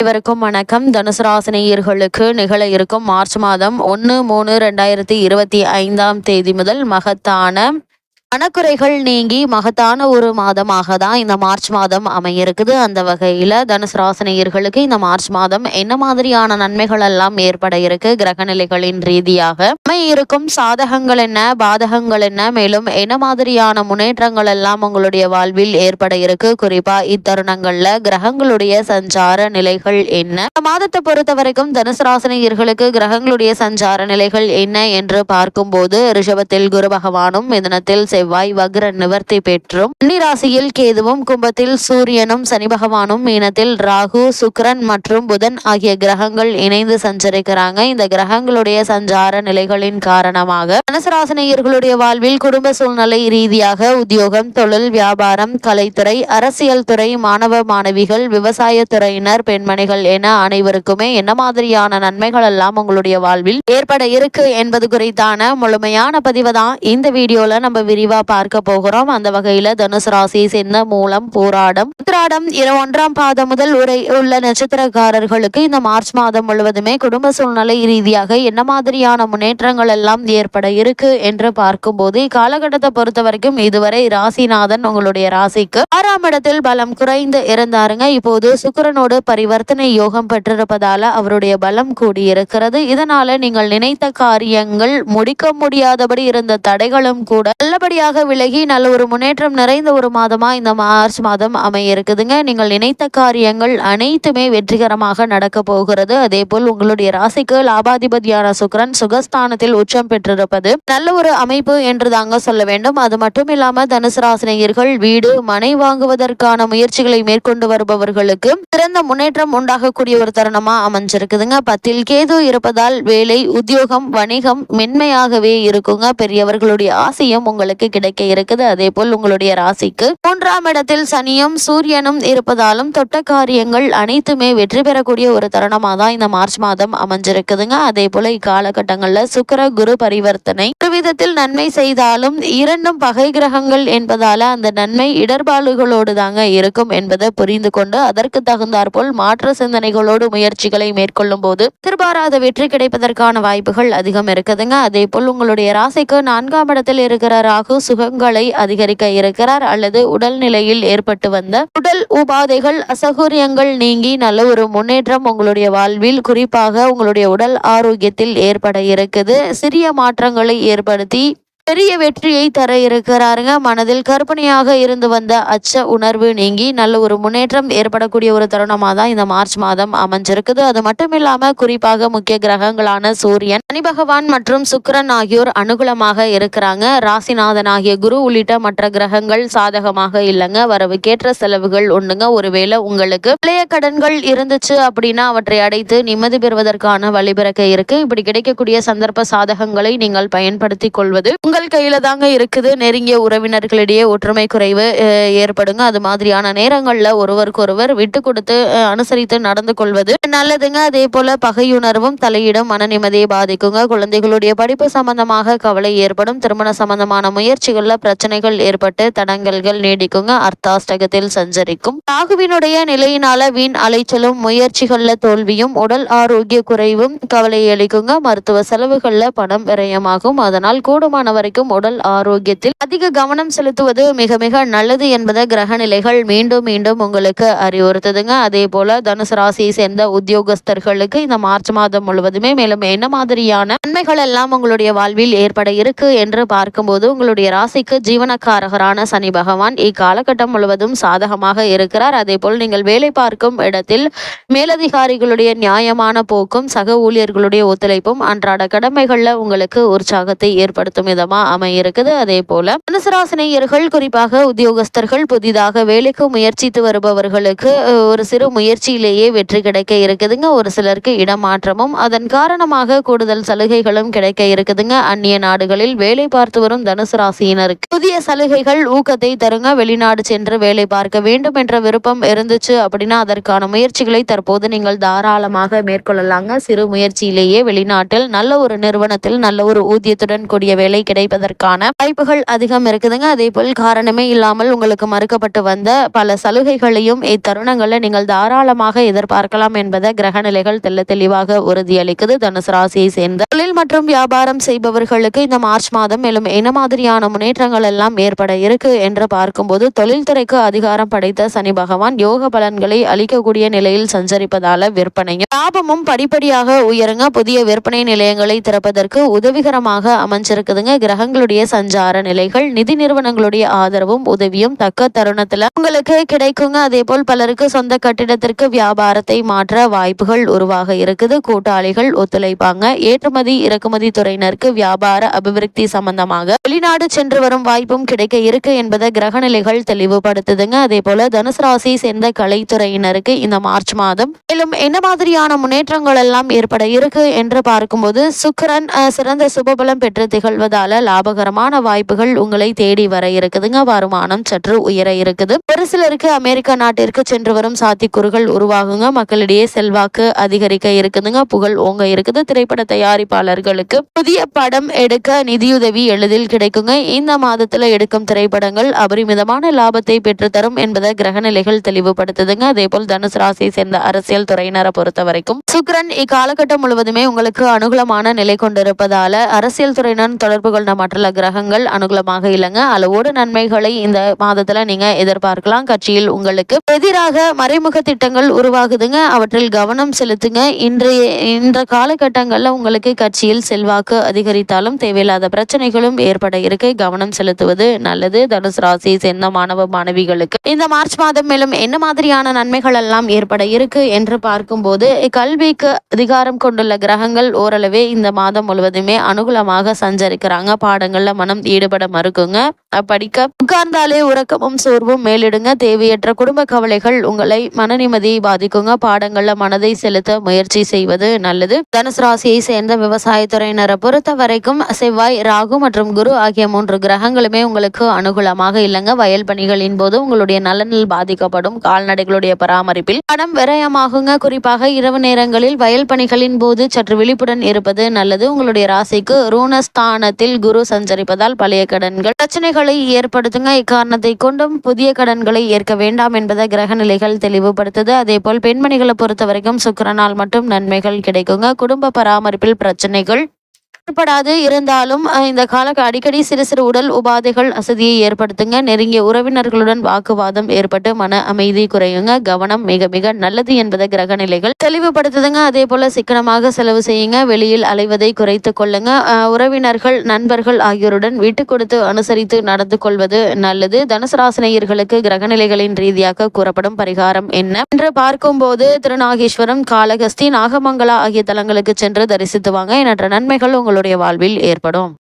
இவருக்கும் வணக்கம். தனுசு ராசினியர்களுக்கு நிகழ இருக்கும் மார்ச் மாதம் 1/3/2025 முதல் மகத்தான மனக்குறைகள் நீங்கி மகத்தான ஒரு மாதமாக தான் இந்த மார்ச் மாதம் அமையிருக்குது. அந்த வகையில தனுசு ராசினியர்களுக்கு இந்த மார்ச் மாதம் என்ன மாதிரியான நன்மைகள் எல்லாம் ஏற்பட இருக்கு, கிரகநிலைகளின் ரீதியாக இருக்கும் சாதகங்கள் என்ன, பாதகங்கள் என்ன, மேலும் என்ன மாதிரியான முன்னேற்றங்கள் எல்லாம் உங்களுடைய வாழ்வில் ஏற்பட இருக்கு, குறிப்பா இத்தருணங்கள்ல கிரகங்களுடைய சஞ்சார நிலைகள் என்ன, மாதத்தை பொறுத்த வரைக்கும் தனுசு ராசினியர்களுக்கு கிரகங்களுடைய சஞ்சார நிலைகள் என்ன என்று பார்க்கும்போது ரிஷபத்தில் குரு பகவானும், மிதுனத்தில் செவ்வாய் வக்ர நிவர்த்தி பெற்றும், ராசியில் கேதுவும், கும்பத்தில் சூரியனும், சனி பகவானும், மீனத்தில் ராகு, சுக்கிரன் மற்றும் புதன் ஆகிய கிரகங்கள் இணைந்து சஞ்சரிக்கிறாங்க. இந்த கிரகங்களுடைய சஞ்சார நிலைகளின் காரணமாக தனுசு ராசினியர்களுடைய வாழ்வில் குடும்ப சூழ்நிலை ரீதியாக உத்தியோகம், தொழில், வியாபாரம், கலைத்துறை, அரசியல் துறை, மாணவ மாணவிகள், விவசாய துறையினர், பெண்மணிகள் என அனைவருக்குமே என்ன மாதிரியான நன்மைகள் எல்லாம் உங்களுடைய வாழ்வில் ஏற்பட இருக்கு என்பது குறித்தான முழுமையான பதிவை தான் இந்த வீடியோல நம்ம விரிவாக பார்க்க போகிறோம். அந்த வகையில தனுசு ராசியை சேர்ந்த மூலம், போராடம், உத்திராடம் 1ஆம் பாதம் முதல் உள்ள நட்சத்திரக்காரர்களுக்கு இந்த மார்ச் மாதம் முழுவதுமே குடும்ப சூழ்நிலை ரீதியாக என்ன மாதிரியான முன்னேற்றங்கள் எல்லாம் ஏற்பட இருக்கு என்று பார்க்கும்போது இக்காலகட்டத்தை பொறுத்த வரைக்கும் இதுவரை ராசிநாதன் உங்களுடைய ராசிக்கு 6ஆம் இடத்தில் பலம் குறைந்து இருந்தாருங்க. இப்போது சுக்கிரனோடு பரிவர்த்தனை யோகம் பெற்றிருப்பதால அவருடைய பலம் கூடியிருக்கிறது. இதனால நீங்கள் நினைத்த காரியங்கள் முடிக்க முடியாதபடி இருந்த தடைகளும் கூட நல்லபடியாக விலகி நல்ல ஒரு முன்னேற்றம் நிறைந்த ஒரு மாதமா இந்த மார்ச் மாதம் அமைய இருக்குதுங்க. நீங்கள் நினைத்த காரியங்கள் அனைத்துமே வெற்றிகரமாக நடக்க போகிறது. அதே போல் உங்களுடைய ராசிக்கு லாபாதிபதியான சுக்கிரன் சுகஸ்தானத்தில் உச்சம் பெற்றிருப்பது நல்ல ஒரு அமைப்பு என்று தாங்க சொல்ல வேண்டும். அது மட்டும் இல்லாம தனுசு ராசினியர்கள் வீடு, மனை வாங்குவதற்கான முயற்சிகளை மேற்கொண்டு வருபவர்களுக்கு சிறந்த முன்னேற்றம் உண்டாகக்கூடிய ஒரு தருணமா அமைஞ்சிருக்குதுங்க. 10ல் கேது இருப்பதால் வேலை, உத்தியோகம், வணிகம் மென்மையாகவே இருக்குங்க. பெரியவர்களுடைய ஆசையும் உங்களுக்கு கிடைக்க இருக்குது. அதே போல் உங்களுடைய ராசிக்கு 3ஆம் இடத்தில் சனியும் சூரியனும் இருப்பதாலும் தொட்ட காரியங்கள் அனைத்துமே வெற்றி பெறக்கூடிய ஒரு தருணமா தான் இந்த மார்ச் மாதம் அமைஞ்சிருக்குதுங்க. அதே போல இக்காலகட்டங்கள்ல சுக்கிர குரு பரிவர்த்தனை ஒரு விதத்தில் நன்மை செய்தாலும் இரண்டும் பகை கிரகங்கள் என்பதால அந்த நன்மை இடர்பாடுகளோடு தாங்க இருக்கும் என்பதை புரிந்து கொண்டு அதற்கு தகுந்தாற்போல் மாற்று சிந்தனைகளோடு முயற்சிகளை மேற்கொள்ளும் போது எதிர்பாராத வெற்றி கிடைப்பதற்கான வாய்ப்புகள் அதிகம் இருக்குதுங்க. அதே போல் உங்களுடைய ராசிக்கு 4ஆம் இடத்தில் இருக்கிற ராகு சுகங்களை அதிகரிக்க இருக்கிறார். அல்லது உடல்நிலையில் ஏற்பட்டு வந்த உடல் உபாதைகள், அசௌகரியங்கள் நீங்கி நல்ல ஒரு முன்னேற்றம் உங்களுடைய வாழ்வில் குறிப்பாக உங்களுடைய உடல் ஆரோக்கியத்தில் ஏற்பட இருக்குது. சிறிய மாற்றங்களை ஏற்படுத்தி பெரிய வெற்றியை தர இருக்கிறாருங்க. மனதில் கற்பனையாக இருந்து வந்த அச்ச உணர்வு நீங்கி நல்ல ஒரு முன்னேற்றம் ஏற்படக்கூடிய ஒரு தருணமாக தான் இந்த மார்ச் மாதம் அமைஞ்சிருக்குது. அது மட்டும் இல்லாம குறிப்பாக முக்கிய கிரகங்களான சூரியன், சனி பகவான் மற்றும் சுக்கிரன் ஆகியோர் அனுகூலமாக இருக்கிறாங்க. ராசிநாதன் ஆகிய குரு உள்ளிட்ட மற்ற கிரகங்கள் சாதகமாக இல்லைங்க. வரவுக்கேற்ற செலவுகள் உண்டுங்க. ஒருவேளை உங்களுக்கு பழைய கடன்கள் இருந்துச்சு அப்படின்னா அவற்றை அடைத்து நிம்மதி பெறுவதற்கான வழிபிறக்க இருக்கு. இப்படி கிடைக்கக்கூடிய சந்தர்ப்ப சாதகங்களை நீங்கள் பயன்படுத்திக் கொள்வது உங்கள் கையில தாங்க இருக்குது. நெருங்கிய உறவினர்களிடையே ஒற்றுமை குறைவு ஏற்படுங்க. அது மாதிரியான நேரங்கள்ல ஒருவருக்கொருவர் விட்டு கொடுத்து அனுசரித்து நடந்து கொள்வது நல்லதுங்க. அதே போல பகையுணர்வும் தலையிடும் மன நிம்மதியை பாதிக்குங்க. குழந்தைகளுடைய படிப்பு சம்பந்தமாக கவலை ஏற்படும். திருமண சம்பந்தமான முயற்சிகள்ல பிரச்சனைகள் ஏற்பட்டு தடங்கல்கள் நீடிக்குங்க. அர்த்தாஷ்டகத்தில் சஞ்சரிக்கும் ராகுவினுடைய நிலையினால வீண் அலைச்சலும், முயற்சிகள்ல தோல்வியும், உடல் ஆரோக்கிய குறைவும் கவலை அளிக்குங்க. மருத்துவ செலவுகள்ல பணம் விரயமாகும். அதனால் கூடுமான வரைக்கும் உடல் ஆரோக்கியத்தில் அதிக கவனம் செலுத்துவது மிக மிக நல்லது என்பதை கிரக நிலைகள் மீண்டும் மீண்டும் உங்களுக்கு அறிவுறுத்துதுங்க. அதே போல தனுசு ராசியை சேர்ந்த உத்தியோகஸ்தர்களுக்கு இந்த மார்ச் மாதம் முழுவதுமே மேலும் என்ன மாதிரியான நன்மைகள் எல்லாம் உங்களுடைய வாழ்வில் ஏற்பட இருக்கு என்று பார்க்கும்போது உங்களுடைய ராசிக்கு ஜீவனக்காரகரான சனி பகவான் இக்காலகட்டம் முழுவதும் சாதகமாக இருக்கிறார். அதே போல் நீங்கள் வேலை பார்க்கும் இடத்தில் மேலதிகாரிகளுடைய நியாயமான போக்கும், சக ஊழியர்களுடைய ஒத்துழைப்பும் அன்றாட கடமைகள்ல உங்களுக்கு உற்சாகத்தை ஏற்படுத்தும் விதமா அமையிருக்குது. அதே போல தனுசு ராசினியர்கள் குறிப்பாக உத்தியோகஸ்தர்கள் புதிதாக வேலைக்கு முயற்சித்து வருபவர்களுக்கு ஒரு சிறு முயற்சியிலேயே வெற்றி கிடைக்க இருக்குதுங்க. ஒரு சிலருக்கு இடமாற்றமும் அதன் காரணமாக கூடுதல் சலுகைகளும் கிடைக்க இருக்குதுங்க. அந்நிய நாடுகளில் வேலை பார்த்து வரும் தனுசு ராசியினருக்கு புதிய சலுகைகள் ஊக்கத்தை தருங்க. வெளிநாடு சென்று வேலை பார்க்க வேண்டும் என்ற விருப்பம் இருந்துச்சு அப்படின்னா அதற்கான முயற்சிகளை தற்போது நீங்கள் தாராளமாக மேற்கொள்ளலாங்க. சிறு முயற்சியிலேயே வெளிநாட்டில் நல்ல ஒரு நிறுவனத்தில் நல்ல ஒரு ஊதியத்துடன் கூடிய வேலை கிடைக்க கிடைப்பதற்கான வாய்ப்புகள் அதிகம் இருக்குதுங்க. அதே போல் காரணமே இல்லாமல் உங்களுக்கு மறுக்கப்பட்டு வந்த பல சலுகைகளையும் இத்தருணங்களில் நீங்கள் தாராளமாக எதிர்பார்க்கலாம் என்பதை கிரக நிலைகள் தெல்ல தெளிவாக உறுதியளிக்குது. தனுசு ராசியை சேர்ந்த தொழில் மற்றும் வியாபாரம் செய்பவர்களுக்கு இந்த மார்ச் மாதம் மேலும் என்ன மாதிரியான முன்னேற்றங்கள் எல்லாம் ஏற்பட இருக்கு என்று பார்க்கும்போது, தொழில்துறைக்கு அதிகாரம் படைத்த சனி பகவான் யோக பலன்களை அளிக்கக்கூடிய நிலையில் சஞ்சரிப்பதால விற்பனையும் லாபமும் படிப்படியாக உயருங்க. புதிய விற்பனை நிலையங்களை திறப்பதற்கு உதவிகரமாக அமைஞ்சிருக்குதுங்க. கிரகங்களுடைய சஞ்சார நிலைகள் நிதி நிறுவனங்களுடைய ஆதரவும் உதவியும் தக்க தருணத்துல உங்களுக்கு கிடைக்குங்க. அதே போல் பலருக்கு சொந்த கட்டிடத்திற்கு வியாபாரத்தை மாற்ற வாய்ப்புகள் உருவாக இருக்குது. கூட்டாளிகள் ஒத்துழைப்பாங்க. ஏற்றுமதி இறக்குமதி துறையினருக்கு வியாபார அபிவிருத்தி சம்பந்தமாக வெளிநாடு சென்று வரும் வாய்ப்பும் கிடைக்க இருக்கு என்பதை கிரக நிலைகள் தெளிவுபடுத்துதுங்க. அதே போல தனுசு ராசியை சேர்ந்த கலைத்துறையினருக்கு இந்த மார்ச் மாதம் மேலும் என்ன மாதிரியான முன்னேற்றங்கள் எல்லாம் ஏற்பட இருக்கு என்று பார்க்கும்போது, சுக்கிரன் சிறந்த சுபபலம் பெற்று திகழ்வதால லாபகரமான வாய்ப்புகள் உங்களை தேடி வர இருக்குதுங்க. வருமானம் சற்று உயர இருக்குது. ஒரு சிலருக்கு அமெரிக்கா நாட்டிற்கு சென்று வரும் சாத்தியக்கூறுகள் உருவாகுங்க. மக்களிடையே செல்வாக்கு அதிகரிக்க இருக்குதுங்க. புகழ் ஓங்க இருக்குது. திரைப்பட தயாரிப்பாளர்களுக்கு புதிய படம் எடுக்க நிதியுதவி எளிதில் கிடைக்குங்க. இந்த மாதத்துல எடுக்கும் திரைப்படங்கள் அபரிமிதமான லாபத்தை பெற்றுத்தரும் என்பதை கிரகநிலைகள் தெளிவுபடுத்துதுங்க. அதே போல் தனுசு ராசியை சேர்ந்த அரசியல் துறையினரை பொறுத்த வரைக்கும் சுக்கிரன் இக்காலகட்டம் முழுவதுமே உங்களுக்கு அனுகூலமான நிலை கொண்டிருப்பதால அரசியல் துறையினர் தொடர்பு கொண்ட மற்ற கிரகங்கள் அனுகூலமாக இல்லைங்க. அளவோடு நன்மைகளை இந்த மாதத்துல நீங்க எதிர்பார்க்கலாம். கட்சியில் உங்களுக்கு எதிராக மறைமுக திட்டங்கள் உருவாகுதுங்க. அவற்றில் கவனம் செலுத்துங்க. இன்ற காலகட்டங்கள்ல உங்களுக்கு கட்சியில் செல்வாக்கு அதிகரித்தாலும் தேவையில்லாத பிரச்சனைகளும் ஏற்பட இருக்கு. கவனம் செலுத்துவது நல்லது. தனுசு ராசியை சேர்ந்த மாணவ மாணவிகளுக்கு இந்த மார்ச் மாதம் மேலும் என்ன மாதிரியான நன்மைகள் எல்லாம் ஏற்பட இருக்கு என்று பார்க்கும்போது, கல்விக்கு அதிகாரம் கொண்டுள்ள கிரகங்கள் ஓரளவே இந்த மாதம் முழுவதுமே அனுகூலமாக சஞ்சரிக்கிறாங்க. பாடங்கள்ல மனம் ஈடுபட மறுக்குங்க. படிக்க உட்கார்ந்தாலே உறக்கமும் சோர்வும் மேலிடுங்க. தேவையற்ற குடும்ப கவலைகள் உங்களை மன நிம்மதியை பாதிக்குங்க. பாடங்கள்ல மனதை செலுத்த முயற்சி செய்வது நல்லது. தனுசு ராசியை சேர்ந்த விவசாயத்துறையினரை பொறுத்த வரைக்கும் செவ்வாய், ராகு மற்றும் குரு ஆகிய 3 கிரகங்களுமே உங்களுக்கு அனுகூலமாக இல்லைங்க. வயல் பணிகளின் போது உங்களுடைய நலனில் பாதிக்கப்படும். கால்நடைகளுடைய பராமரிப்பில் பணம் விரயமாகுங்க. குறிப்பாக இரவு நேரங்களில் வயல் பணிகளின் போது சற்று விழிப்புடன் இருப்பது நல்லது. உங்களுடைய ராசிக்கு ருணஸ்தானத்தில் குரு சஞ்சரிப்பதால் பழைய கடன்கள் பிரச்சனைகளை ஏற்படுத்துங்க. இக்காரணத்தை கொண்டும் புதிய கடன்களை ஏற்க வேண்டாம் என்பதை கிரக நிலைகள் தெளிவுபடுத்துது. அதே போல் பெண்மணிகளை பொறுத்த வரைக்கும் சுக்கிரனால் மட்டும் நன்மைகள் கிடைக்குங்க. குடும்ப பராமரிப்பில் பிரச்சனைகள் ஏற்படாது. இருந்தாலும் இந்த கால அடிக்கடி சிறு சிறு உடல் உபாதைகள் அசதியை ஏற்படுத்துங்க. நெருங்கிய உறவினர்களுடன் வாக்குவாதம் ஏற்பட்டு மன அமைதி குறையுங்க. கவனம் மிக மிக நல்லது என்பதை கிரக நிலைகள் தெளிவுபடுத்துதுங்க. அதே போல சிக்கனமாக செலவு செய்யுங்க. வெளியில் அலைவதை குறைத்து கொள்ளுங்க. உறவினர்கள், நண்பர்கள் ஆகியோருடன் விட்டு கொடுத்து அனுசரித்து நடந்து கொள்வது நல்லது. தனுசு ராசினியர்களுக்கு கிரக நிலைகளின் ரீதியாக கூறப்படும் பரிகாரம் என்ன என்று பார்க்கும்போது, திருநாகேஸ்வரம், காளகஸ்தி, நாகமங்கலா ஆகிய தலங்களுக்கு சென்று தரிசித்து வாங்க. எண்ணற்ற நன்மைகள் உங்களுடைய வாழ்வில் ஏற்படும்.